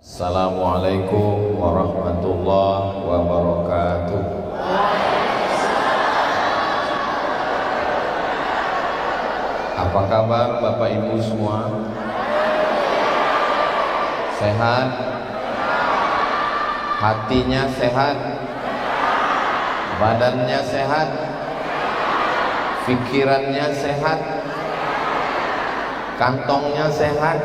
Assalamualaikum warahmatullahi wabarakatuh. Apa kabar Bapak Ibu semua? Sehat? Hatinya sehat? Badannya sehat? Pikirannya sehat? Kantongnya sehat?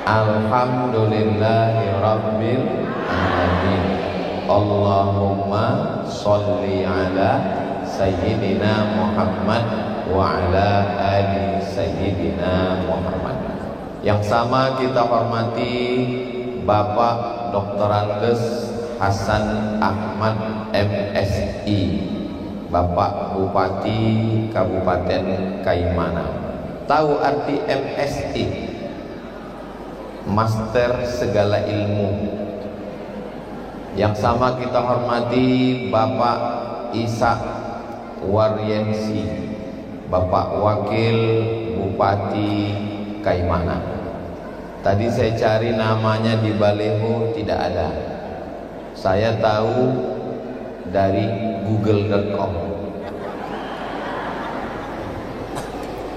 Alhamdulillahi Rabbil Alamin. Allahumma sholli ala Sayyidina Muhammad wa ala ali Sayyidina Muhammad. Yang sama kita hormati Bapak Dr. Andes Hasan Ahmad MSI, Bapak Bupati Kabupaten Kaimana. Tahu arti MSI? Master segala ilmu. Yang sama kita hormati Bapak Isa Waryensi, Bapak Wakil Bupati Kaimana. Tadi saya cari namanya di baleho, tidak ada. Saya tahu dari google.com.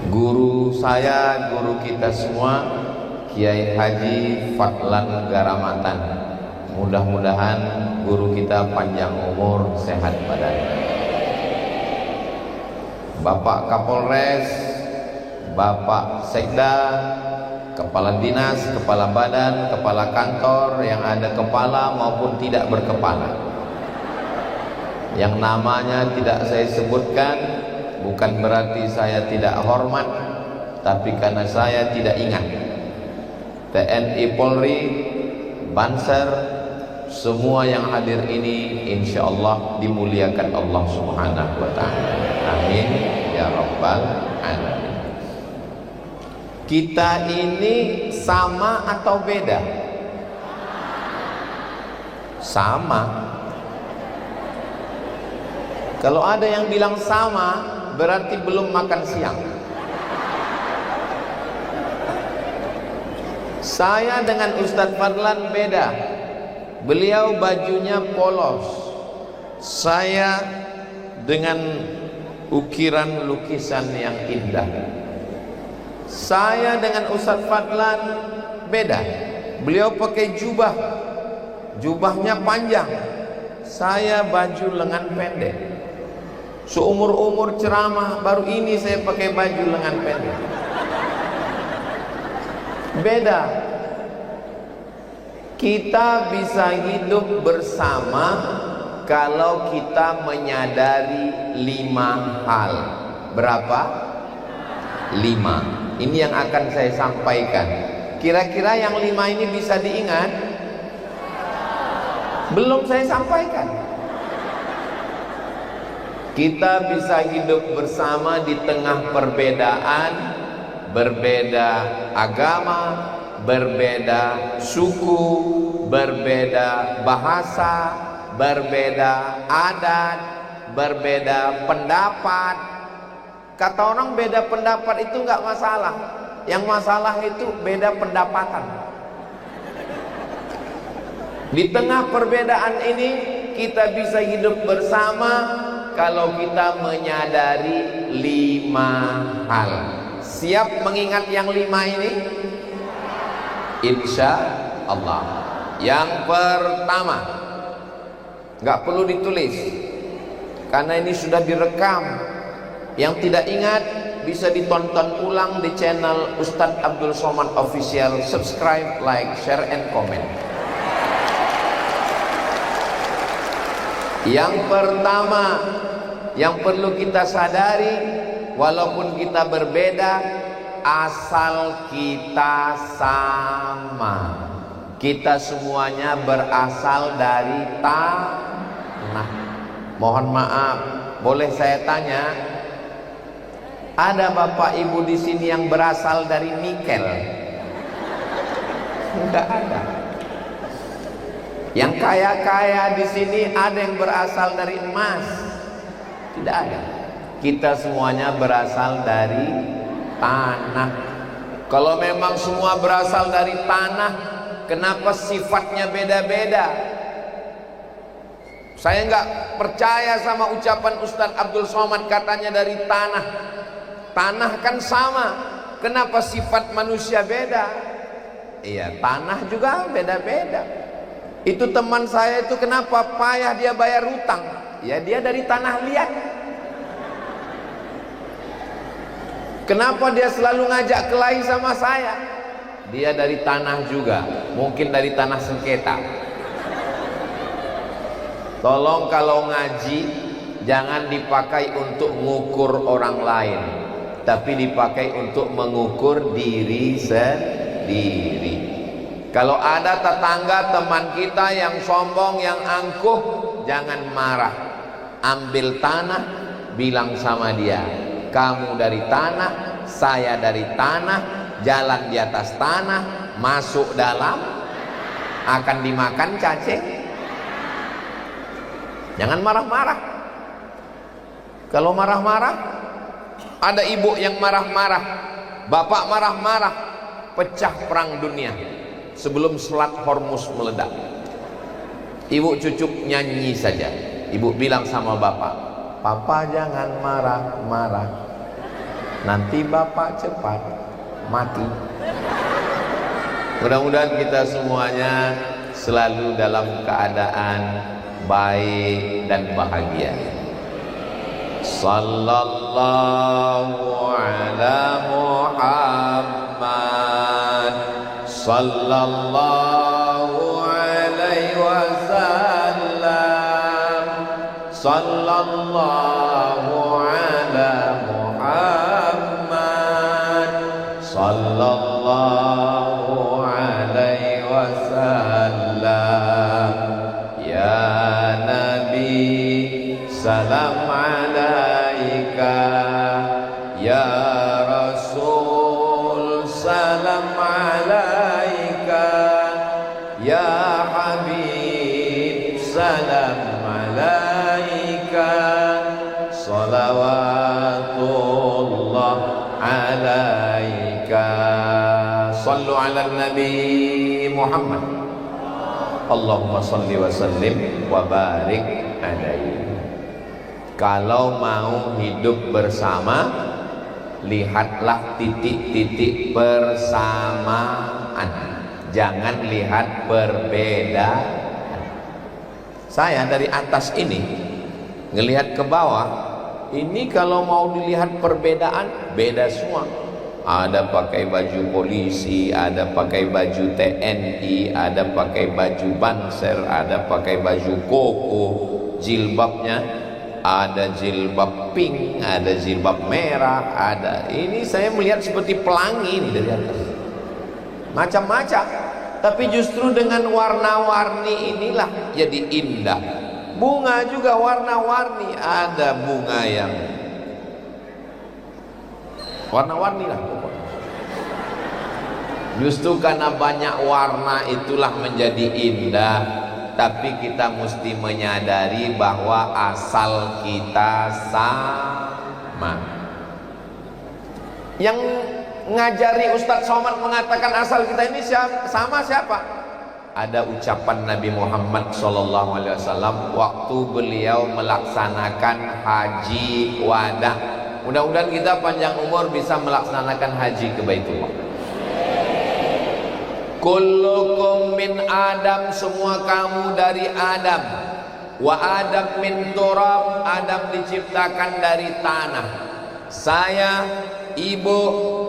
Guru saya, guru kita semua, Kiai Haji Fadlan Garamatan. Mudah-mudahan guru kita panjang umur, sehat badan. Bapak Kapolres, Bapak Sekda, Kepala Dinas, Kepala Badan, Kepala Kantor yang ada kepala maupun tidak berkepala, yang namanya tidak saya sebutkan, bukan berarti saya tidak hormat, tapi karena saya tidak ingat. TNI, Polri, Banser, semua yang hadir ini insya Allah dimuliakan Allah Subhanahu wa Ta'ala. Amin ya Rabbal Alamin. Kita ini sama atau beda? Sama. Kalau ada yang bilang sama, berarti belum makan siang. Saya dengan Ustadz Fadlan beda. Beliau bajunya polos, saya dengan ukiran lukisan yang indah. Saya dengan Ustadz Fadlan beda. Beliau pakai jubah, jubahnya panjang, saya baju lengan pendek. Seumur-umur ceramah baru ini saya pakai baju lengan pendek. Beda. Kita bisa hidup bersama kalau kita menyadari 5 hal. Berapa? 5. Ini yang akan saya sampaikan. Kira-kira yang 5 ini bisa diingat? Belum saya sampaikan. Kita bisa hidup bersama di tengah perbedaan, berbeda agama, berbeda suku, berbeda bahasa, berbeda adat, berbeda pendapat. Kata orang beda pendapat itu enggak masalah. Yang masalah itu beda pendapatan. Di tengah perbedaan ini kita bisa hidup bersama kalau kita menyadari 5 hal. Siap mengingat yang 5 ini? Insya Allah. Yang pertama, nggak perlu ditulis karena ini sudah direkam. Yang tidak ingat bisa ditonton ulang di channel Ustadz Abdul Somad Official. Subscribe, like, share, and comment. Yang pertama yang perlu kita sadari, walaupun kita berbeda, asal kita sama. Kita semuanya berasal dari tanah. Mohon maaf, boleh saya tanya? Ada bapak ibu di sini yang berasal dari nikel? Tidak ada. Yang kaya-kaya di sini ada yang berasal dari emas? Tidak ada. Kita semuanya berasal dari tanah. Kalau memang semua berasal dari tanah, kenapa sifatnya beda-beda? Saya nggak percaya sama ucapan Ustadz Abdul Somad katanya dari tanah. Tanah kan sama, kenapa sifat manusia beda? Iya, tanah juga beda-beda. Itu teman saya itu kenapa payah dia bayar hutang? Ya dia dari tanah liat. Kenapa dia selalu ngajak kelahi sama saya? Dia dari tanah juga, mungkin dari tanah sengketa. Tolong kalau ngaji jangan dipakai untuk mengukur orang lain, tapi dipakai untuk mengukur diri sendiri. Kalau ada tetangga teman kita yang sombong, yang angkuh, jangan marah. Ambil tanah, bilang sama dia, kamu dari tanah, saya dari tanah, jalan di atas tanah, masuk dalam, akan dimakan cacing. Jangan marah-marah. Kalau marah-marah, ada ibu yang marah-marah, bapak marah-marah, pecah perang dunia sebelum Selat Hormuz meledak. Ibu cucuk nyanyi saja. Ibu bilang sama bapak, papa jangan marah-marah, nanti bapak cepat mati. Mudah-mudahan kita semuanya selalu dalam keadaan baik dan bahagia. Sallallahu ala Muhammad, sallallahu alaihi wasallam, sallallahu ala Muhammad, sallallahu alaihi wasallam. Ya Nabi, salam alaika. Ya Rasul, salam alaika. Ya Habib, salam alaika. Salawatullah alaika. Sallu ala Nabi Muhammad. Allahumma salli wa sallim wa barik alaihi. Kalau mau hidup bersama, lihatlah titik-titik persamaan, jangan lihat perbedaan. Saya dari atas ini ngelihat ke bawah, ini kalau mau dilihat perbedaan, beda semua. Ada pakai baju polisi, ada pakai baju TNI, ada pakai baju Banser, ada pakai baju koko, jilbabnya ada jilbab pink, ada jilbab merah, ada ini saya melihat seperti pelangi ini dari atas, macam-macam. Tapi justru dengan warna-warni inilah jadi indah. Bunga juga warna-warni, ada bunga yang warna-warni lah pokoknya. Justru karena banyak warna itulah menjadi indah. Tapi kita mesti menyadari bahwa asal kita sama. Yang ngajari Ustadz Somad mengatakan asal kita ini sama siapa? Ada ucapan Nabi Muhammad SAW waktu beliau melaksanakan haji wada. Mudah-mudahan kita panjang umur bisa melaksanakan haji ke Baitullah. Kullukum min Adam, semua kamu dari Adam. Wa Adam min turab, Adam diciptakan dari tanah. Saya, ibu,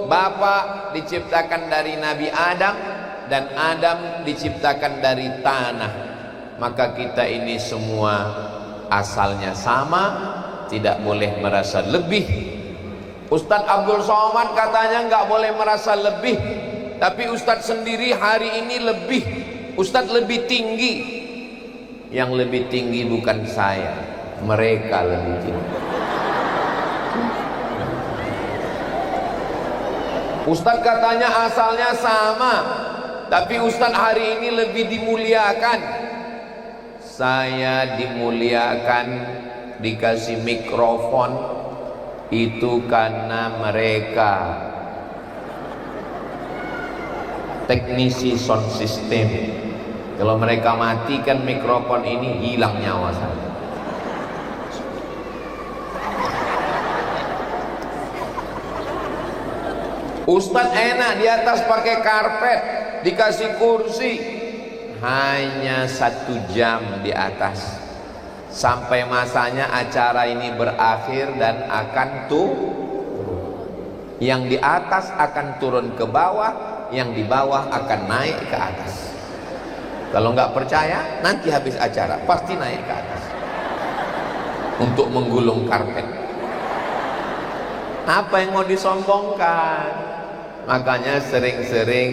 bapak diciptakan dari Nabi Adam, dan Adam diciptakan dari tanah. Maka kita ini semua asalnya sama, tidak boleh merasa lebih. Ustadz Abdul Somad katanya nggak boleh merasa lebih, tapi Ustadz sendiri hari ini lebih. Ustadz lebih tinggi. Yang lebih tinggi bukan saya, mereka lebih tinggi. Ustadz katanya asalnya sama, tapi Ustadz hari ini lebih dimuliakan. Saya dimuliakan, dikasih mikrofon, itu karena mereka teknisi sound system. Kalau mereka matikan mikrofon ini, hilang nyawa saya. Ustadz enak di atas pakai karpet, dikasih kursi, hanya 1 jam di atas, sampai masanya acara ini berakhir dan akan turun. Yang di atas akan turun ke bawah, yang di bawah akan naik ke atas. Kalau nggak percaya, nanti habis acara pasti naik ke atas untuk menggulung karpet. Apa yang mau disombongkan? Makanya sering-sering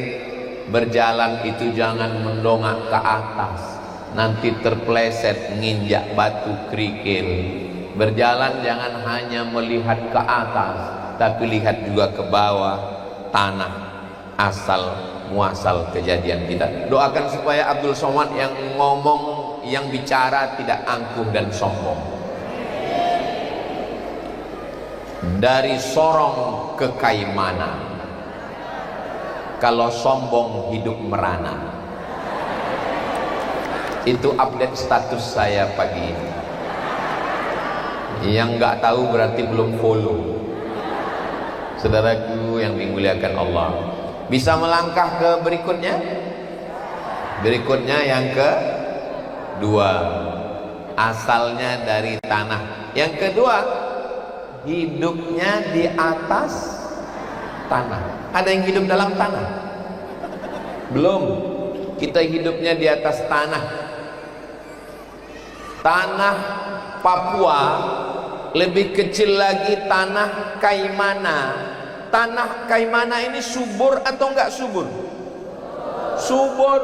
berjalan itu jangan mendongak ke atas, nanti terpleset nginjak batu kerikil. Berjalan jangan hanya melihat ke atas, tapi lihat juga ke bawah, tanah asal muasal kejadian kita. Doakan supaya Abdul Somad yang ngomong, yang bicara tidak angkuh dan sombong. Dari Sorong ke Kaimana, kalau sombong hidup merana. Itu update status saya pagi ini. Yang nggak tahu berarti belum follow. Saudaraku yang dimuliakan Allah, bisa melangkah ke berikutnya? Berikutnya yang kedua, asalnya dari tanah. Yang kedua, hidupnya di atas tanah. Ada yang hidup dalam tanah? Belum. Kita hidupnya di atas tanah. Tanah Papua, lebih kecil lagi tanah Kaimana. Tanah Kaimana ini subur atau enggak subur? Subur.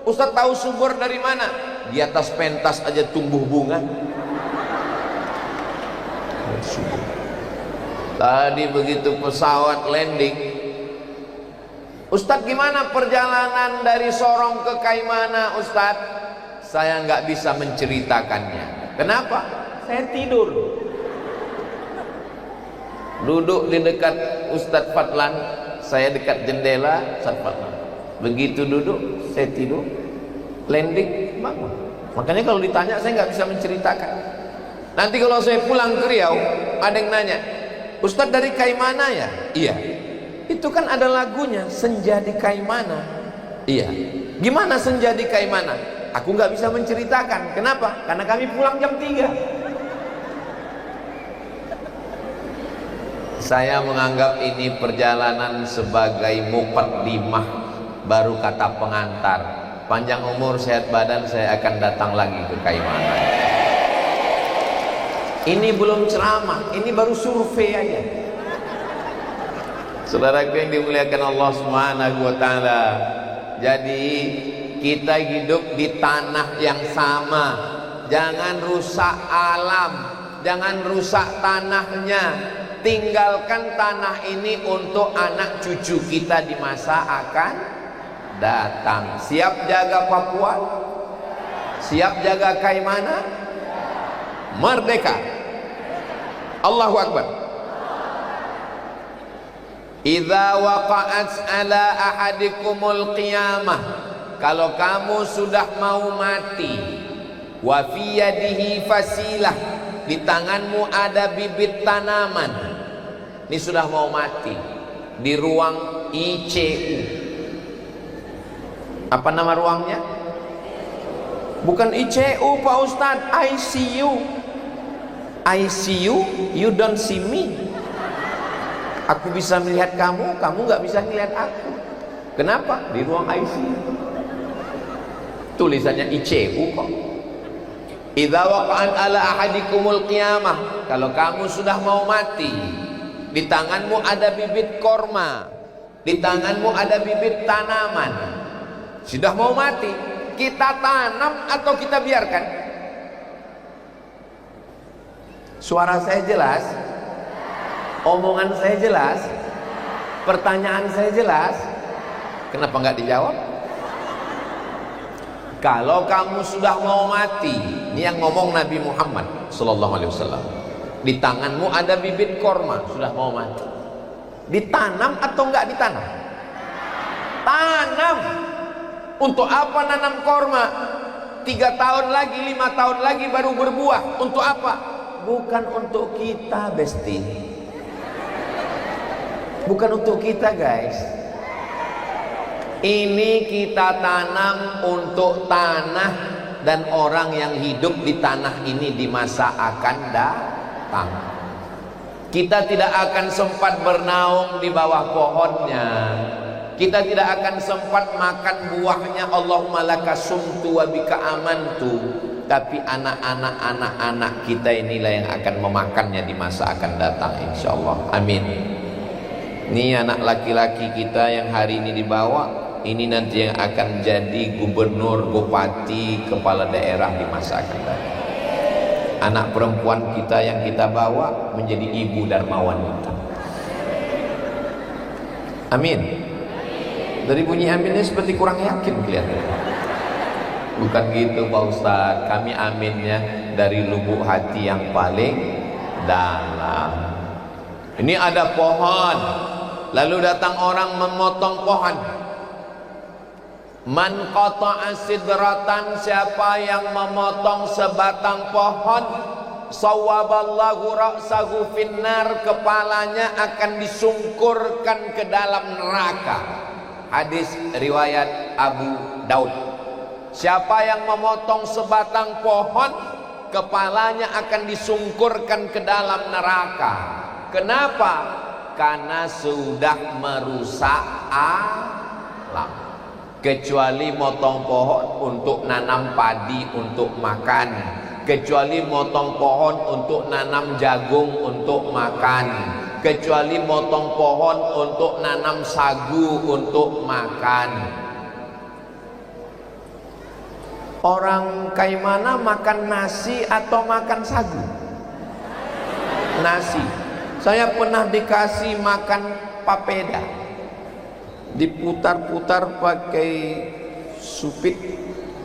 Ustaz tahu subur dari mana? Di atas pentas aja tumbuh bunga. Subur. Tadi begitu pesawat landing, Ustadz gimana perjalanan dari Sorong ke Kaimana Ustadz? Saya nggak bisa menceritakannya. Kenapa? Saya tidur. Duduk di dekat Ustadz Fadlan, saya dekat jendela Ustadz Fadlan. Begitu duduk, saya tidur. Landing, bangun. Makanya kalau ditanya saya nggak bisa menceritakan. Nanti kalau saya pulang ke Riau, ada yang nanya, Ustadz dari Kaimana ya? Iya. Itu kan ada lagunya, Senja di Kaimana. Iya. Gimana senja di Kaimana? Aku nggak bisa menceritakan. Kenapa? Karena kami pulang jam 3. Saya menganggap ini perjalanan sebagai muqaddimah, baru kata pengantar. Panjang umur sehat badan, saya akan datang lagi ke Kaimana. Ini belum ceramah, ini baru survei aja. Saudaraku yang dimuliakan Allah Subhanahu wa taala. Jadi kita hidup di tanah yang sama. Jangan rusak alam, jangan rusak tanahnya. Tinggalkan tanah ini untuk anak cucu kita di masa akan datang. Siap jaga Papua? Siap jaga Kaimana? Merdeka. Allahu Akbar. Idza waqa'at ala ahadikumul qiyamah, kalau kamu sudah mau mati, wa fi yadihi fasilah, di tanganmu ada bibit tanaman. Ini sudah mau mati, di ruang ICU. Apa nama ruangnya? Bukan ICU Pak Ustadz, ICU. ICU, you don't see me. Aku bisa melihat kamu, kamu nggak bisa melihat aku. Kenapa? Di ruang ICU. Tulisannya ICU kok. Idza waqa'an ala ahadikumul qiyamah, kalau kamu sudah mau mati, di tanganmu ada bibit korma, di tanganmu ada bibit tanaman. Sudah mau mati, kita tanam atau kita biarkan? Suara saya jelas? Omongan saya jelas? Pertanyaan saya jelas? Kenapa nggak dijawab? Kalau kamu sudah mau mati, ini yang ngomong Nabi Muhammad sallallahu alaihi wasallam. Di tanganmu ada bibit korma, sudah mau mati. Ditanam atau nggak ditanam? Tanam. Untuk apa nanam korma? 3 tahun lagi, 5 tahun lagi baru berbuah. Untuk apa? Bukan untuk kita, Besti. Bukan untuk kita, guys. Ini kita tanam untuk tanah dan orang yang hidup di tanah ini di masa akan datang. Kita tidak akan sempat bernaung di bawah pohonnya. Kita tidak akan sempat makan buahnya. Allahumma laka sumtu wa bika amantu. Tapi anak-anak kita inilah yang akan memakannya di masa akan datang, insyaallah. Amin. Ini anak laki-laki kita yang hari ini dibawa, ini nanti yang akan jadi gubernur, bupati, kepala daerah di masa akan datang. Anak perempuan kita yang kita bawa menjadi ibu Darmawan kita. Amin. Dari bunyi aminnya seperti kurang yakin kelihatan. Bukan gitu Pak Ustadz, kami aminnya dari lubuk hati yang paling dalam. Ini ada pohon, lalu datang orang memotong pohon. Man qata'a sidratan, siapa yang memotong sebatang pohon, sawaballahu ra'sahu finnar, kepalanya akan disungkurkan ke dalam neraka. Hadis riwayat Abu Daud. Siapa yang memotong sebatang pohon, kepalanya akan disungkurkan ke dalam neraka. Kenapa? Karena sudah merusak alam. Kecuali motong pohon untuk nanam padi untuk makan, kecuali motong pohon untuk nanam jagung untuk makan, kecuali motong pohon untuk nanam sagu untuk makan. Orang kaimana makan nasi atau makan sagu? Nasi. Saya pernah dikasih makan papeda, diputar-putar pakai supit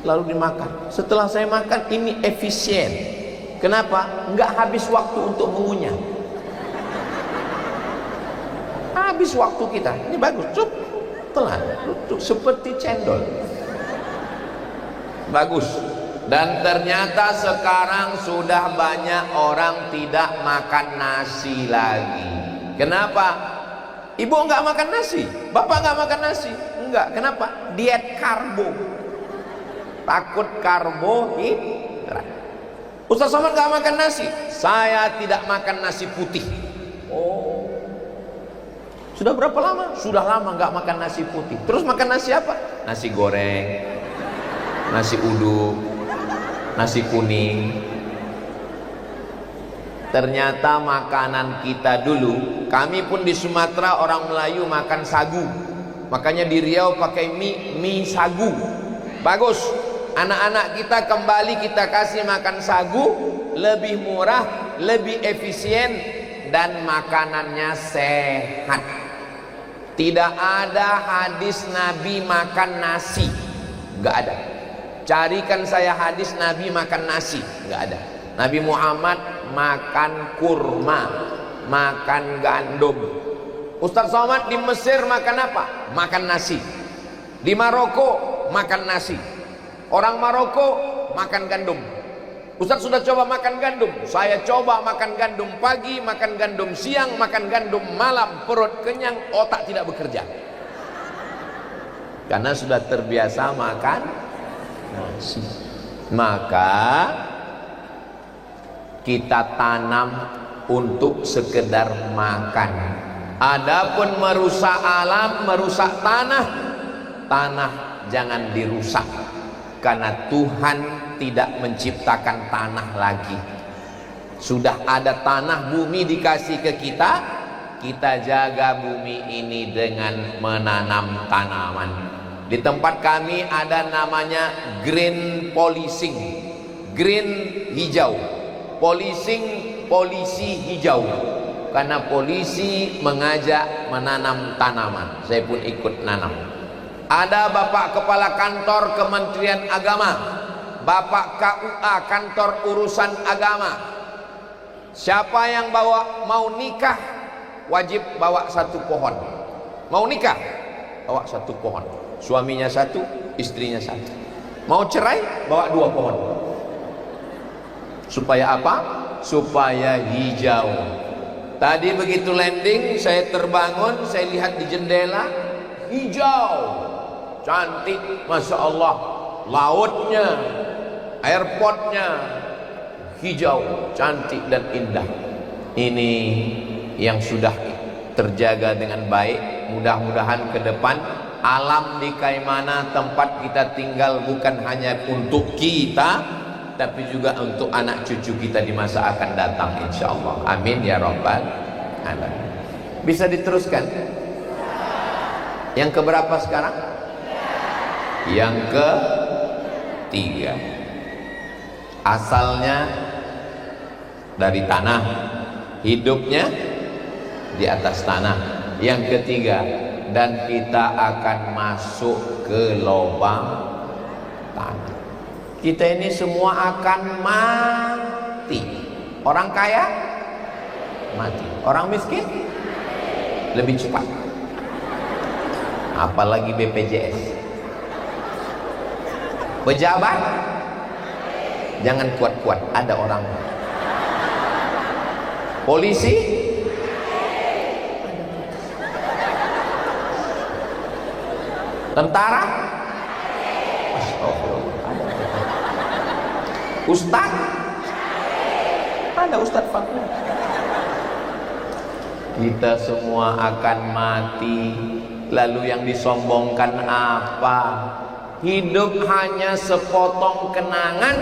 lalu dimakan. Setelah saya makan, ini efisien. Kenapa? Enggak habis waktu untuk mengunyah. Habis waktu kita. Ini bagus, cup, telan, seperti cendol. Bagus. Dan ternyata sekarang sudah banyak orang tidak makan nasi lagi. Kenapa? Ibu enggak makan nasi, bapak enggak makan nasi. Enggak, kenapa? Diet karbo. Takut karbohidrat. Ustaz Somad enggak makan nasi. Saya tidak makan nasi putih. Oh. Sudah berapa lama? Sudah lama enggak makan nasi putih. Terus makan nasi apa? Nasi goreng, nasi uduk, nasi kuning. Ternyata makanan kita dulu, kami pun di Sumatera orang Melayu makan sagu. Makanya di Riau pakai mie sagu. Bagus. Anak-anak kita kembali kita kasih makan sagu, lebih murah, lebih efisien, dan makanannya sehat. Tidak ada hadis Nabi makan nasi. Enggak ada. Carikan saya hadis Nabi makan nasi. Enggak ada. Nabi Muhammad makan kurma, makan gandum. Ustaz Somad di Mesir makan apa? Makan nasi. Di Maroko makan nasi. Orang Maroko makan gandum. Ustaz sudah coba makan gandum. Saya coba makan gandum pagi, makan gandum siang, makan gandum malam. Perut kenyang, otak tidak bekerja. Karena sudah terbiasa makan nasi. Maka kita tanam untuk sekedar makan. Adapun merusak alam, merusak tanah, tanah jangan dirusak. Karena Tuhan tidak menciptakan tanah lagi. Sudah ada tanah, bumi dikasih ke kita. Kita jaga bumi ini dengan menanam tanaman. Di tempat kami ada namanya green policing. Green hijau, policing polisi hijau. Karena polisi mengajak menanam tanaman. Saya pun ikut nanam. Ada Bapak Kepala Kantor Kementerian Agama, Bapak KUA Kantor Urusan Agama. Siapa yang mau nikah wajib bawa 1 pohon. Mau nikah bawa 1 pohon. Suaminya 1, istrinya 1. Mau cerai, bawa 2 pohon. Supaya apa? Supaya hijau. Tadi begitu landing, saya terbangun, saya lihat di jendela, hijau, cantik, Masya Allah. Lautnya, airportnya, hijau, cantik dan indah. Ini yang sudah terjaga dengan baik. Mudah-mudahan ke depan alam di Kaimana tempat kita tinggal bukan hanya untuk kita, tapi juga untuk anak cucu kita di masa akan datang, insya Allah. Amin ya rabbal alamin. Bisa diteruskan? Yang keberapa sekarang? Yang ketiga. Asalnya dari tanah, hidupnya di atas tanah. Yang ketiga, dan kita akan masuk ke lubang tanah. Kita ini semua akan mati. Orang kaya mati, orang miskin lebih cepat. Apalagi BPJS. Pejabat jangan kuat-kuat, ada orang. Polisi tentara, Ustaz, ada Ustaz Fakir. Kita semua akan mati. Lalu yang disombongkan apa? Hidup hanya sepotong kenangan,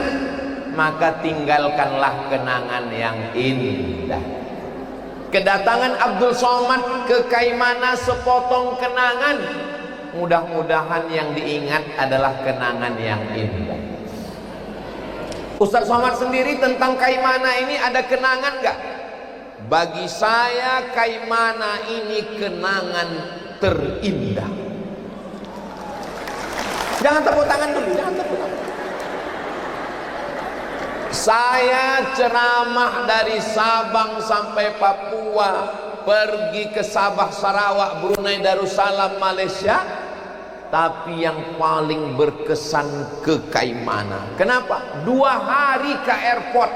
maka tinggalkanlah kenangan yang indah. Kedatangan Abdul Somad ke Kaimana sepotong kenangan. Mudah-mudahan yang diingat adalah kenangan yang indah. Ustaz Somad sendiri tentang Kaimana ini ada kenangan gak? Bagi saya Kaimana ini kenangan terindah. Jangan tepuk tangan dulu, jangan tepuk tangan. Saya ceramah dari Sabang sampai Papua, pergi ke Sabah, Sarawak, Brunei Darussalam, Malaysia, tapi yang paling berkesan ke Kaimana. Kenapa? 2 hari ke airport.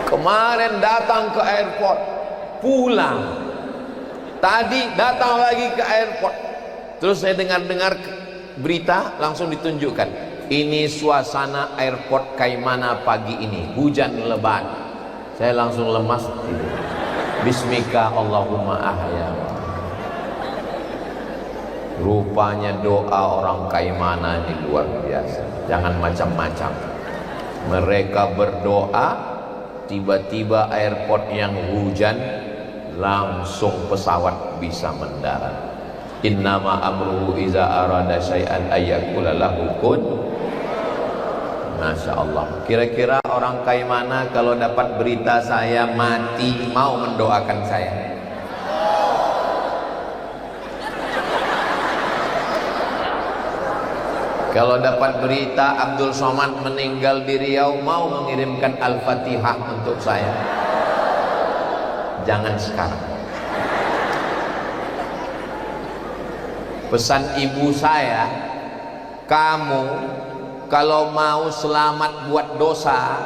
Kemarin datang ke airport, pulang. Tadi datang lagi ke airport. Terus saya dengar-dengar berita, langsung ditunjukkan. Ini suasana airport Kaimana pagi ini, hujan lebat. Saya langsung lemas tidur. Bismika Allahumma ahya. Rupanya doa orang Kaimana ini luar biasa. Jangan macam-macam. Mereka berdoa, tiba-tiba airport yang hujan, langsung pesawat bisa mendarat. Innama amruhu iza arada syai'an ayyakula lahu kun. Masya Allah. Kira-kira orang Kaimana kalau dapat berita saya mati, mau mendoakan saya? Kalau dapat berita Abdul Somad meninggal di Riau, mau mengirimkan Al-Fatihah untuk saya? Jangan sekarang. Pesan ibu saya, kamu kalau mau selamat buat dosa,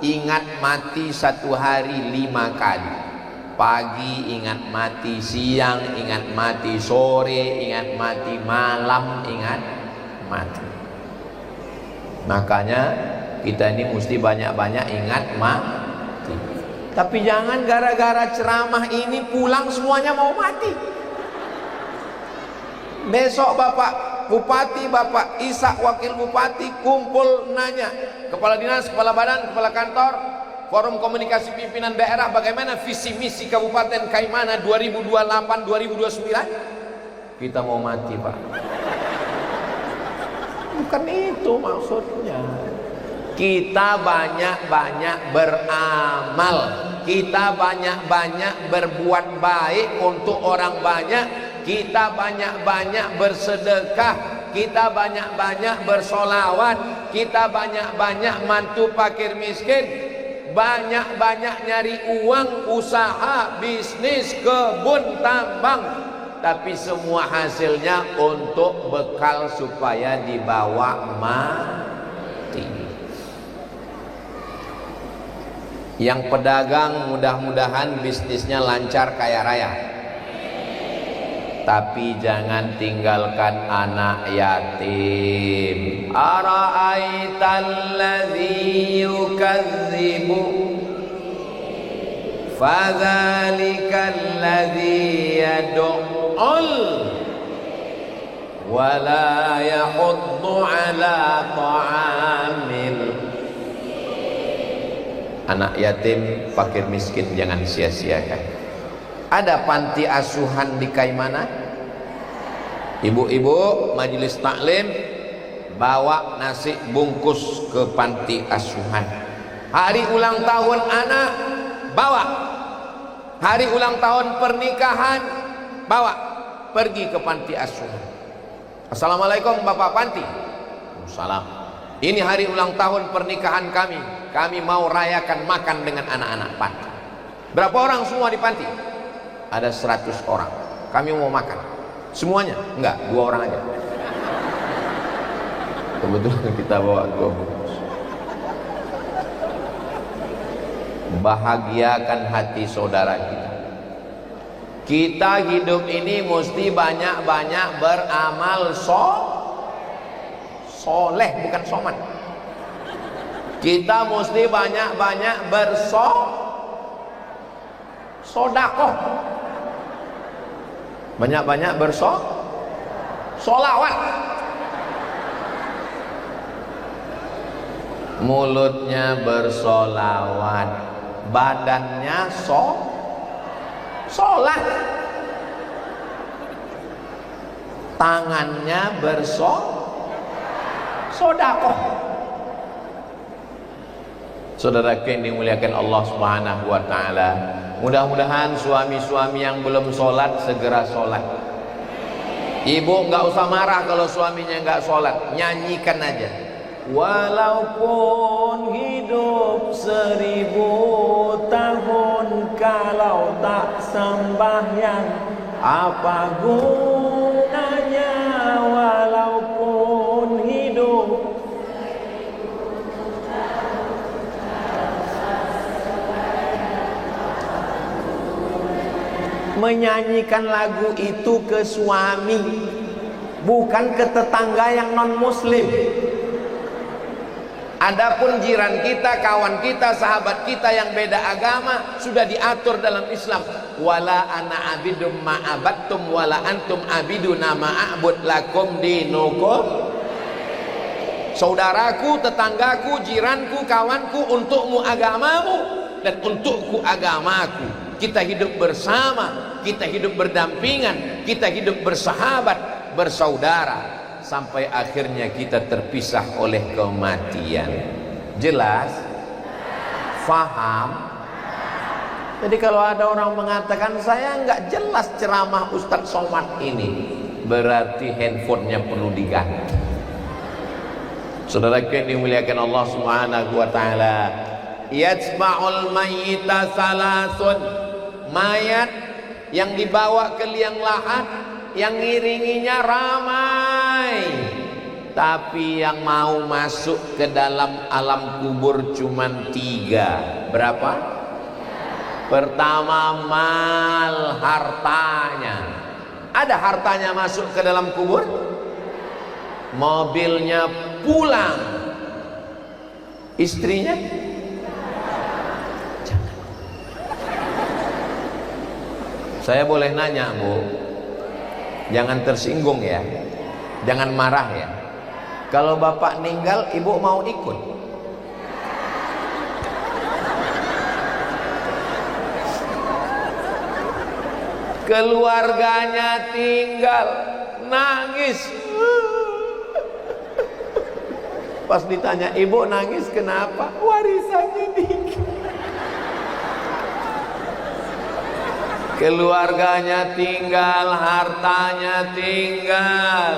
ingat mati 1 hari 5 kali. Pagi ingat mati, siang ingat mati, sore ingat mati, malam ingat mati. Makanya kita ini mesti banyak-banyak ingat mati. Tapi jangan gara-gara ceramah ini pulang semuanya mau mati. Besok Bapak Bupati, Bapak Ishak Wakil Bupati kumpul nanya, Kepala Dinas, Kepala Badan, Kepala Kantor, Forum Komunikasi Pimpinan Daerah, bagaimana visi misi Kabupaten Kaimana 2028-2029? Kita mau mati, Pak. Bukan itu maksudnya. Kita banyak-banyak beramal, kita banyak-banyak berbuat baik untuk orang banyak, kita banyak-banyak bersedekah, kita banyak-banyak bersolawat, kita banyak-banyak mantu fakir miskin. banyak-banyak nyari uang, usaha, bisnis, kebun, tambang, tapi semua hasilnya untuk bekal supaya dibawa mati. Yang pedagang mudah-mudahan bisnisnya lancar kaya raya, tapi jangan tinggalkan anak yatim. Ara'aital ladzi yukadzibu fadzalikal ladzi yad'ul wa la yahuddu ala ta'amil. Anak yatim, fakir miskin jangan sia-siakan. Ada panti asuhan di Kaimana, ibu-ibu majelis taklim bawa nasi bungkus ke panti asuhan. Hari ulang tahun anak bawa, hari ulang tahun pernikahan bawa, pergi ke panti asuhan. Assalamualaikum Bapak Panti. Salam. Ini hari ulang tahun pernikahan kami, kami mau rayakan makan dengan anak-anak panti. Berapa orang semua di panti? Ada 100 orang. Kami mau makan semuanya? Enggak, 2 orang aja. Kebetulan kita bawa 2 bungkus. Bahagiakan hati saudara kita. Kita hidup ini mesti banyak-banyak beramal soleh, bukan soman. Kita mesti banyak-banyak bersodakoh, banyak-banyak solawat. Mulutnya bersolawat, badannya sholat, tangannya bersodakoh. Saudaraku yang dimuliakan Allah Subhanahu wa ta'ala, mudah-mudahan suami-suami yang belum sholat segera sholat. Ibu nggak usah marah kalau suaminya nggak sholat, nyanyikan aja. Walaupun hidup 1000 tahun, kalau tak sembahyang apa gunanya? Walaupun hidup menyanyikan lagu itu ke suami, bukan ke tetangga yang non muslim. Adapun jiran kita, kawan kita, sahabat kita yang beda agama sudah diatur dalam Islam. Wala ana abidum ma'abattum wala antum abiduna ma'abud lakum dinukum. Saudaraku, tetanggaku, jiranku, kawanku, untukmu agamamu dan untukku agamaku. Kita hidup bersama, kita hidup berdampingan, kita hidup bersahabat, bersaudara, sampai akhirnya kita terpisah oleh kematian. Jelas? Faham? Jadi kalau ada orang mengatakan saya nggak jelas ceramah Ustadz Somad ini, berarti handphonenya perlu diganti. Saudara yang dimuliakan Allah Subhanahu wa ta'ala, yatsba'ul mayyita salasun, mayat yang dibawa ke liang lahat, yang ngiringinya ramai, tapi yang mau masuk ke dalam alam kubur cuman 3. Berapa? Pertama, mal, hartanya. Ada hartanya masuk ke dalam kubur, mobilnya pulang, istrinya jangan. Saya boleh nanya, Bu? Jangan tersinggung ya, jangan marah ya. Kalau bapak meninggal, ibu mau ikut? Keluarganya tinggal, nangis. Pas ditanya, ibu nangis kenapa? Warisannya dikit. Keluarganya tinggal, hartanya tinggal.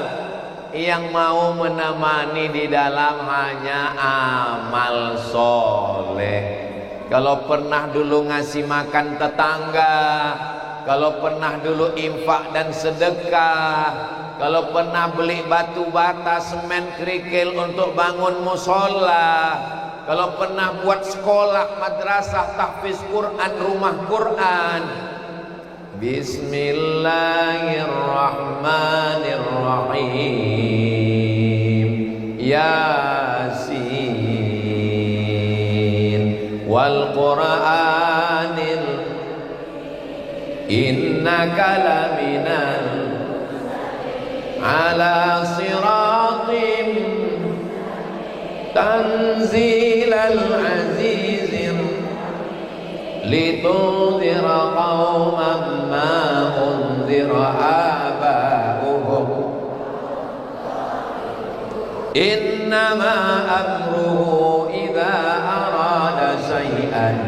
Yang mau menemani di dalam hanya amal soleh. kalau pernah dulu ngasih makan tetangga, kalau pernah dulu infak dan sedekah, kalau pernah beli batu bata, semen, kerikil untuk bangun musola, kalau pernah buat sekolah, madrasah, tahfiz Quran, rumah Quran. Bismillahirrahmanirrahim. Yasin wal Qur'anil innaka laminal ala siratim tanzilal azizir litunzira qauman ma unzira aba'uhum innama amruhu idza arada syai'an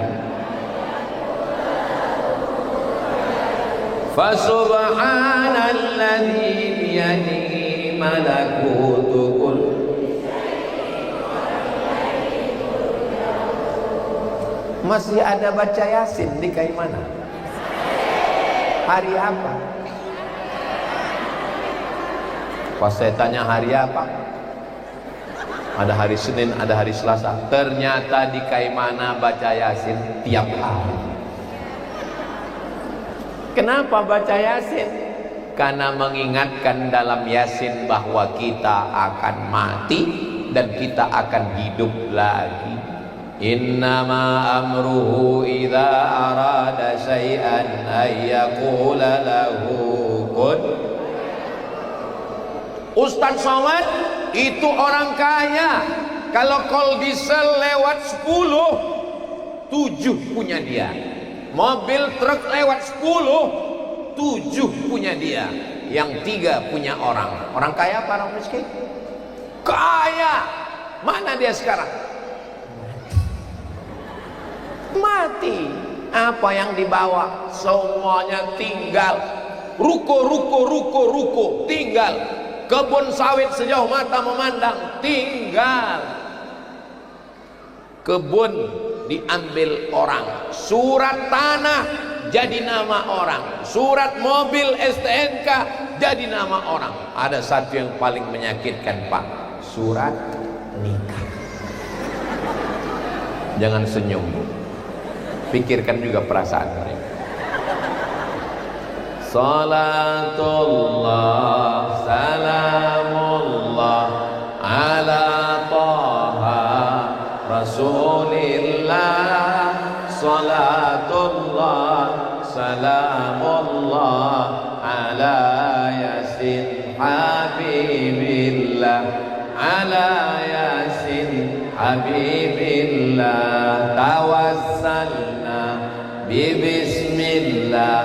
fasubhanalladzi biyadihi malakutu kulli. Masih ada baca Yasin di Kaimana? Hari apa? Pas saya tanya hari apa, ada hari Senin, ada hari Selasa. Ternyata di Kaimana baca Yasin tiap hari. Kenapa baca Yasin? Karena mengingatkan dalam Yasin bahwa kita akan mati dan kita akan hidup lagi. Innama amruhu idza arada syai'an ay yaqula lahu kun. Ustaz Somad itu orang kaya. Kalau call diesel lewat 10, 7 punya dia. Mobil truk lewat 10, 7 punya dia. Yang 3 punya orang. Orang kaya apa orang miskin? Kaya. Mana dia sekarang? Mati. Apa yang dibawa? Semuanya tinggal. Ruko tinggal. Kebun sawit sejauh mata memandang tinggal. Kebun diambil orang. Surat tanah jadi nama orang. Surat mobil STNK jadi nama orang. Ada satu yang paling menyakitkan, Pak. Surat nikah. Jangan senyum, Bu. Pikirkan juga perasaan mereka. Salatullah salamullah ala taha rasulillah. Salatullah salamullah ala yasin habibillah. Ala yasin habibillah. Tawassalna bismillah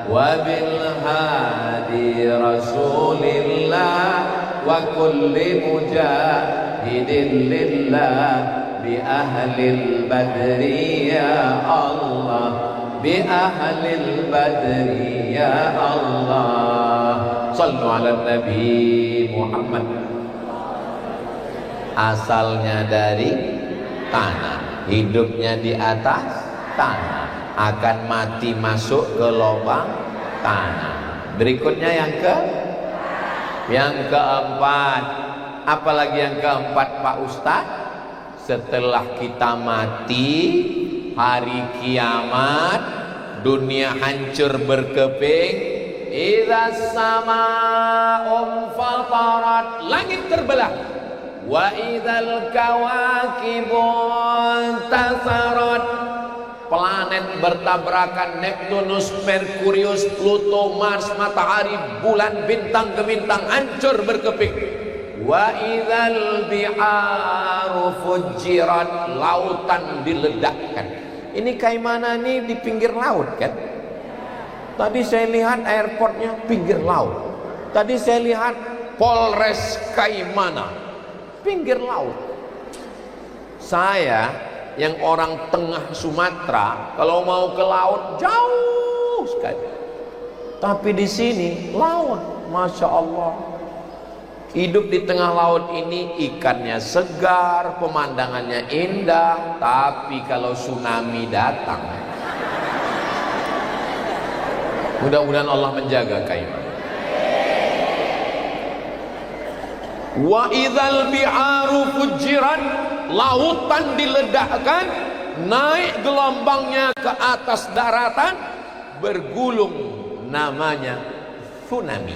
wa bil hadi rasulillah wa kulli mujahidin lillah bi ahlil badri ya Allah, bi ahlil badri ya Allah. Sallu ala Nabi Muhammad. Asalnya dari tanah, hidupnya di atas tanah, akan mati masuk ke lubang tanah. Berikutnya yang keempat. Apalagi yang keempat, Pak Ustadz? Setelah kita mati, hari kiamat, dunia hancur berkeping, idza sama'um fatarat, langit terbelah, wa idzal kawakibun tasarat, planet bertabrakan, Neptunus, Merkurius, Pluto, Mars, matahari, bulan, bintang ke bintang hancur berkeping. Wa idzal bi'aru fujirat, lautan diledakkan. Ini Kaimana nih di pinggir laut kan? Tadi saya lihat airportnya pinggir laut. Tadi saya lihat Polres Kaimana pinggir laut. Saya yang orang tengah Sumatera, kalau mau ke laut jauh sekali. Tapi di sini laut, masya Allah. Hidup di tengah laut ini ikannya segar, pemandangannya indah, tapi kalau tsunami datang, mudah-mudahan Allah menjaga Kaiman. Wa idzal bi'aru fujiran, lautan diledakkan, naik gelombangnya ke atas daratan, bergulung, namanya tsunami.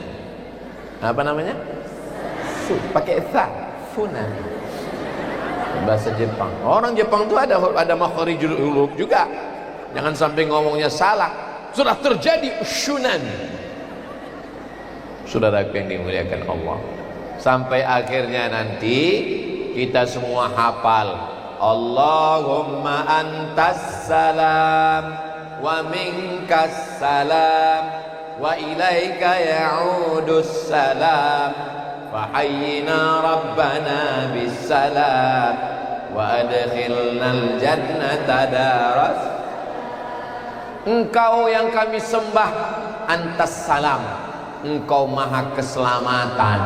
Apa namanya? Pakai tha, tsunami. Bahasa Jepang. Orang Jepang itu ada makharijul huruf juga. Jangan sampai ngomongnya salah. Sudah terjadi tsunami. Saudara yang dimuliakan Allah. Sampai akhirnya nanti kita semua hafal Allahumma antas salam wa minkas salam wa ilaika ya'udus salam fahayyina rabbana bis salam wa adkhilnal jannata daras. Engkau yang kami sembah, antas salam, engkau maha keselamatan,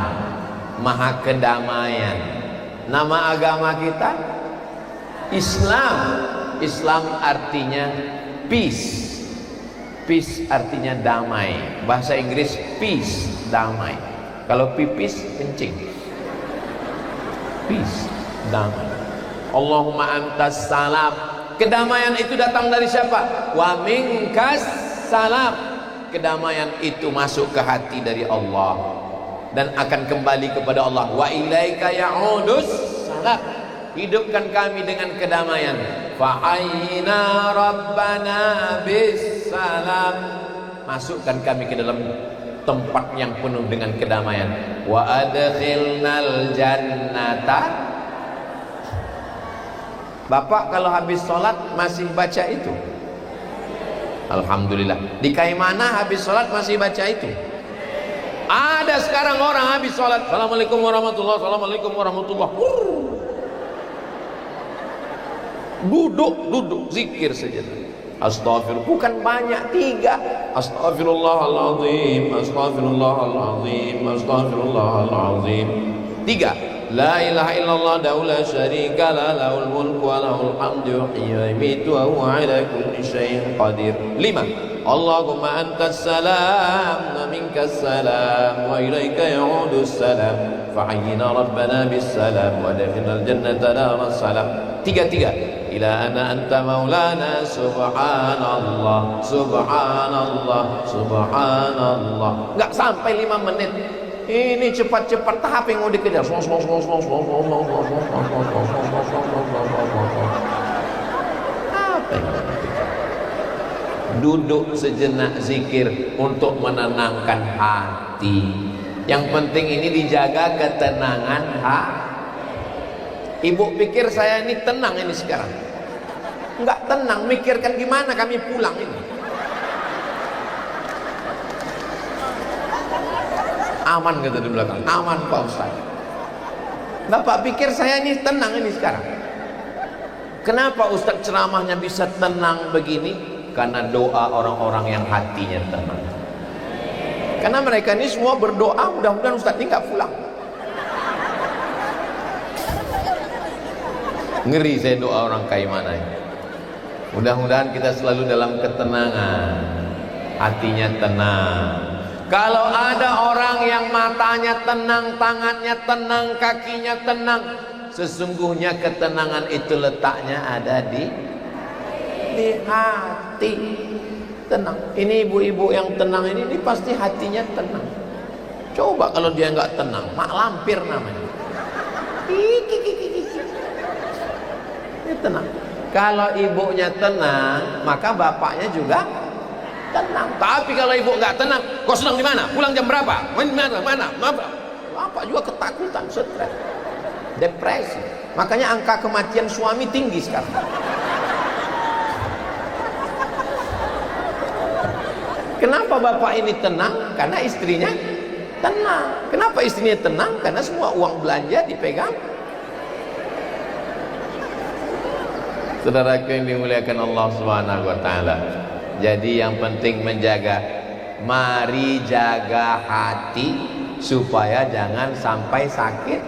maha kedamaian. Nama agama kita Islam. Islam artinya peace. Peace artinya damai. Bahasa Inggris peace, damai. Kalau pipis, kencing. Peace, damai. Allahumma antas salam. Kedamaian itu datang dari siapa? Wa minkas salam. Kedamaian itu masuk ke hati dari Allah dan akan kembali kepada Allah. Wa ilaika ya'udus salam. Hidupkan kami dengan kedamaian. Fa'ayna rabbana bis salam. Masukkan kami ke dalam tempat yang penuh dengan kedamaian. Wa adkhilnal jannata. Bapak kalau habis sholat masih baca itu? Alhamdulillah. Di Kaimana habis sholat masih baca itu? Ada sekarang orang habis sholat, Assalamualaikum warahmatullahi wabarakatuh, Assalamualaikum warahmatullahi wabarakatuh. Duduk, zikir saja. Astaghfirullah, bukan banyak, 3. Astaghfirullahaladzim, astaghfirullahaladzim, astaghfirullahaladzim. 3. La ilaha illallah daula syarika la lahul mulku wa lahul hamdu yuhyi wa yumiitu wa huwa ala kulli syai'in qadir. 5. Allahumma antas salam wa minkas salam wa ilaika ya'udus salam fahayyina rabbana bis salam wa adkhilnal jannata daras salam. 3. Ila ana anta maulana subhanallah subhanallah subhanallah. Enggak sampai 5 menit. Ini cepat-cepat, tahap yang mau dikejar. Apa yang duduk sejenak zikir untuk menenangkan hati. Yang penting ini dijaga ketenangan hati. Ibu pikir saya ini tenang ini sekarang? Enggak tenang, mikirkan gimana kami pulang ini. Aman kata di belakang, aman Pak Ustaz. Bapak pikir saya ini tenang ini sekarang? Kenapa Ustaz ceramahnya bisa tenang begini? Karena doa orang-orang yang hatinya tenang. Karena mereka ini semua berdoa, mudah-mudahan Ustaz ini nggak pulang. Ngeri saya doa orang Kaimana ini. Mudah-mudahan kita selalu dalam ketenangan, hatinya tenang. Kalau ada orang yang matanya tenang, tangannya tenang, kakinya tenang, sesungguhnya ketenangan itu letaknya ada di hati. Tenang. Ini ibu-ibu yang tenang ini pasti hatinya tenang. Coba kalau dia nggak tenang, mak lampir namanya. Dia tenang. Kalau ibunya tenang, maka bapaknya juga tenang. Tapi kalau ibu nggak tenang, kau sedang di mana? Pulang jam berapa? Mana? Bapak juga ketakutan, stres, depresi. Makanya angka kematian suami tinggi sekarang. Kenapa bapak ini tenang? Karena istrinya tenang. Kenapa istrinya tenang? Karena semua uang belanja dipegang. Saudaraku yang dimuliakan Allah Subhanahu wa taala. Jadi yang penting menjaga. Mari jaga hati, supaya jangan sampai sakit.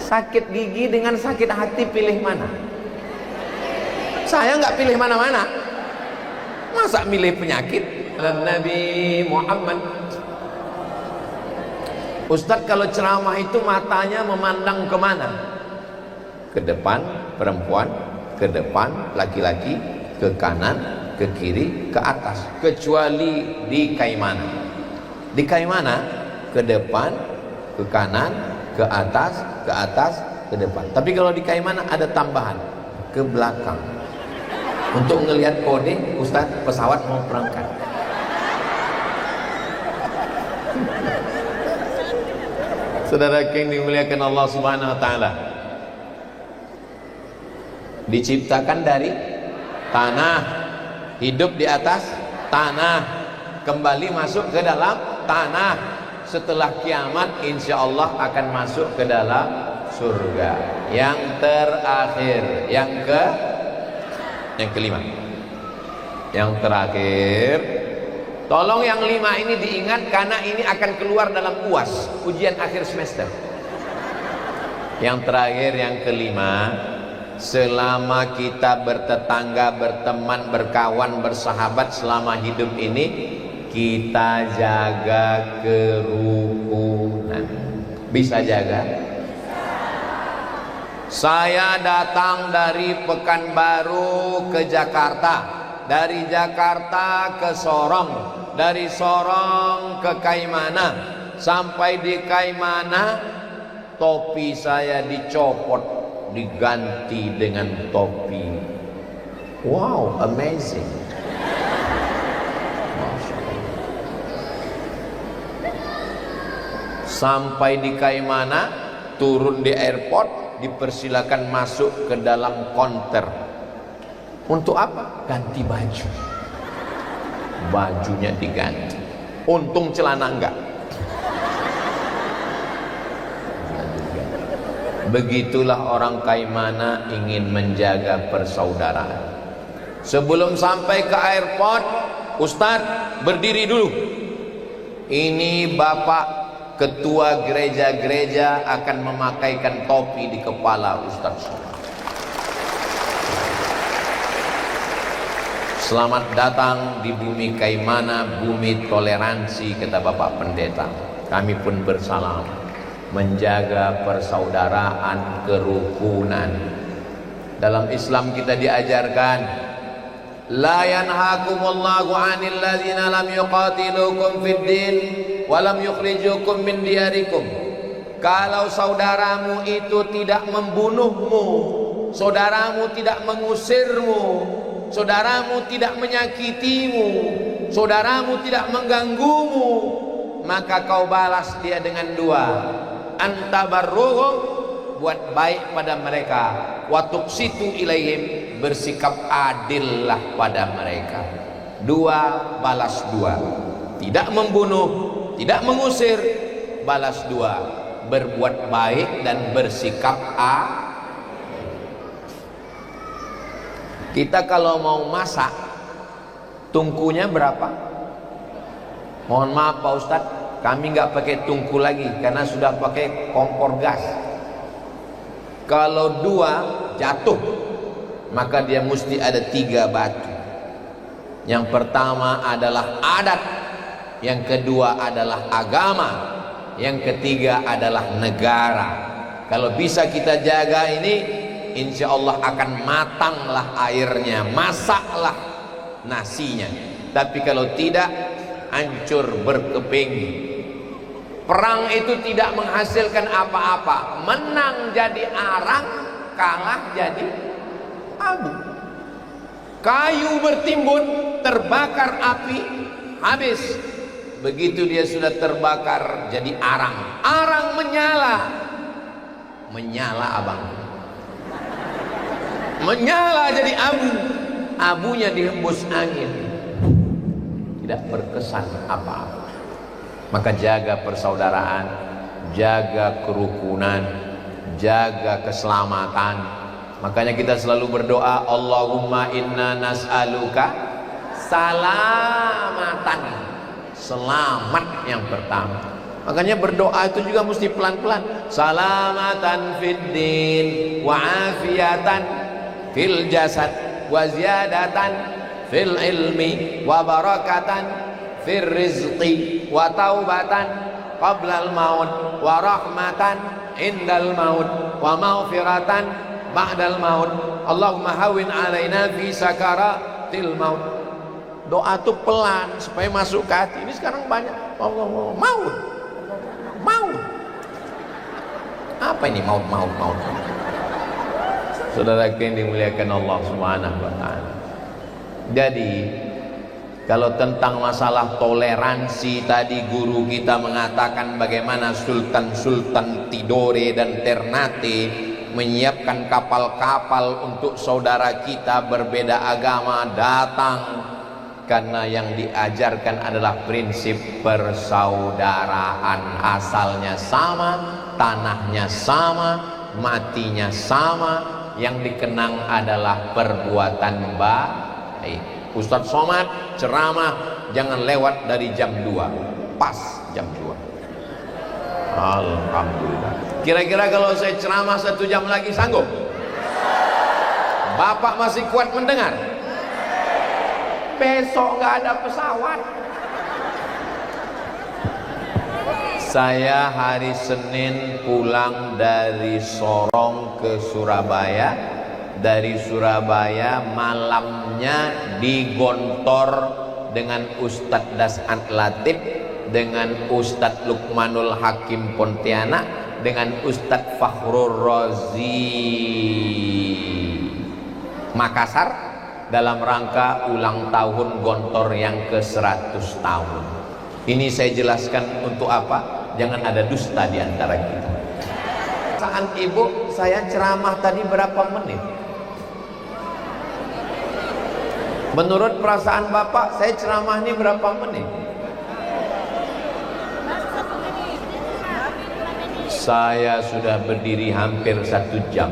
Sakit gigi dengan sakit hati pilih mana? Saya nggak pilih mana-mana. Masa milih penyakit? Nabi Muhammad. Ustadz, kalau ceramah itu matanya memandang kemana? Ke depan perempuan, ke depan laki-laki, ke kanan, ke kiri, ke atas, kecuali di Kaimana. Di Kaimana ke depan, ke kanan, ke atas, ke depan. Tapi kalau di Kaimana ada tambahan, ke belakang, untuk ngelihat kode Ustadz pesawat mau berangkat. Saudara yang dimuliakan Allah Subhanahu wa taala, diciptakan dari tanah, hidup di atas tanah, kembali masuk ke dalam tanah. Setelah kiamat insya Allah akan masuk ke dalam surga. Yang terakhir, yang kelima, yang terakhir, tolong yang 5 ini diingat karena ini akan keluar dalam UAS, ujian akhir semester. Yang terakhir, yang kelima, selama kita bertetangga, berteman, berkawan, bersahabat selama hidup ini, kita jaga kerukunan. Bisa jaga? Saya datang dari Pekanbaru ke Jakarta, dari Jakarta ke Sorong, dari Sorong ke Kaimana. Sampai di Kaimana, topi saya dicopot, diganti dengan topi. Wow, amazing. Sampai di Kaimana, turun di airport, dipersilakan masuk ke dalam konter. Untuk apa? Ganti baju. Bajunya diganti. Untung celana enggak. Begitulah orang Kaimana ingin menjaga persaudaraan. Sebelum sampai ke airport, Ustadz berdiri dulu. Ini Bapak Ketua gereja-gereja akan memakaikan topi di kepala Ustadz. Selamat datang di bumi Kaimana, bumi toleransi, kata Bapak Pendeta. Kami pun bersalam, menjaga persaudaraan, kerukunan. Dalam Islam kita diajarkan, la yanhakumullahu 'anil ladzina lam yuqatilukum fid din wa lam yukhrijukum min diyarikum. Kalau saudaramu itu tidak membunuhmu, saudaramu tidak mengusirmu, saudaramu tidak menyakitimu, saudaramu tidak mengganggumu, maka kau balas dia dengan 2. Antabarruhum, buat baik pada mereka, wa tuqsitu ilaihim, bersikap adillah pada mereka. 2 balas 2. Tidak membunuh, tidak mengusir, balas 2. Berbuat baik dan bersikap Kita kalau mau masak, tungkunya berapa? Mohon maaf Pak Ustadz, kami nggak pakai tungku lagi karena sudah pakai kompor gas. Kalau 2 jatuh, maka dia mesti ada 3 batu. Yang pertama adalah adat, yang kedua adalah agama, yang ketiga adalah negara. Kalau bisa kita jaga ini, insya Allah akan matanglah airnya, masaklah nasinya. Tapi kalau tidak, hancur berkeping. Perang itu tidak menghasilkan apa-apa. Menang jadi arang, kalah jadi abu. Kayu bertimbun, terbakar api, habis. Begitu dia sudah terbakar jadi arang. Arang menyala. Menyala abang. Menyala jadi abu. Abunya dihembus angin. Tidak berkesan apa-apa. Maka jaga persaudaraan, jaga kerukunan, jaga keselamatan. Makanya kita selalu berdoa, Allahumma inna nas'aluka salamatan. Selamat yang pertama. Makanya berdoa itu juga mesti pelan-pelan. Salamatan fid din wa afiatan fil jasad wa ziyadatan fil ilmi wa barakatan fil rizqi wa taubatan qabla al maut wa rahmatan indal maut wa maghfiratan ba'dal maut. Allahumma hawin alaina fi sakaratil maut. Doa itu pelan supaya masuk ke hati. Ini sekarang banyak maut. Apa ini maut? Saudara yang dimuliakan Allah Subhanahu wa taala. Jadi kalau tentang masalah toleransi tadi guru kita mengatakan bagaimana Sultan Tidore dan Ternate menyiapkan kapal-kapal untuk saudara kita berbeda agama datang, karena yang diajarkan adalah prinsip persaudaraan. Asalnya sama, tanahnya sama, matinya sama, yang dikenang adalah perbuatan baik. Ustadz Somad ceramah jangan lewat dari jam 2, pas jam 2. Alhamdulillah. Kira-kira kalau saya ceramah 1 jam lagi sanggup? Bapak masih kuat mendengar? Besok nggak ada pesawat. Saya hari Senin pulang dari Sorong ke Surabaya. Dari Surabaya malamnya digontor dengan Ustadz Das'an Latif, dengan Ustadz Lukmanul Hakim Pontianak, dengan Ustadz Fakhrul Razi Makassar, dalam rangka ulang tahun Gontor yang ke-100 tahun. Ini saya jelaskan untuk apa? Jangan ada dusta di antara kita. Saat ibu, saya ceramah tadi berapa menit? Menurut perasaan bapak, saya ceramah ini berapa menit? Saya sudah berdiri hampir 1 jam.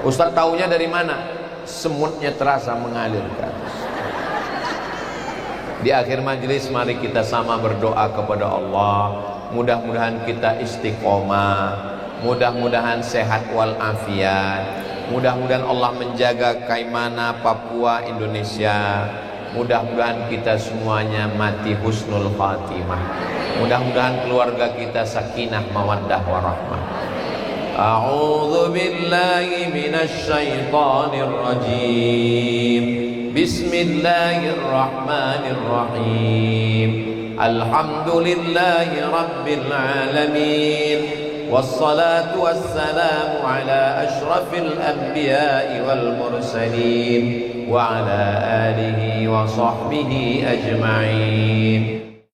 Ustaz taunya dari mana? Semutnya terasa mengalir ke atas. Di akhir majelis mari kita sama berdoa kepada Allah. Mudah-mudahan kita istiqomah, mudah-mudahan sehat walafiat, mudah-mudahan Allah menjaga Kaimana, Papua, Indonesia. Mudah-mudahan kita semuanya mati husnul khatimah. Mudah-mudahan keluarga kita sakinah mawaddah warahmah. A'udzu billahi minasy syaithanir rajim. Bismillahirrahmanirrahim. Alhamdulillahi rabbil alamin. والصلاة والسلام على أشرف الأنبياء والمرسلين وعلى آله وصحبه أجمعين.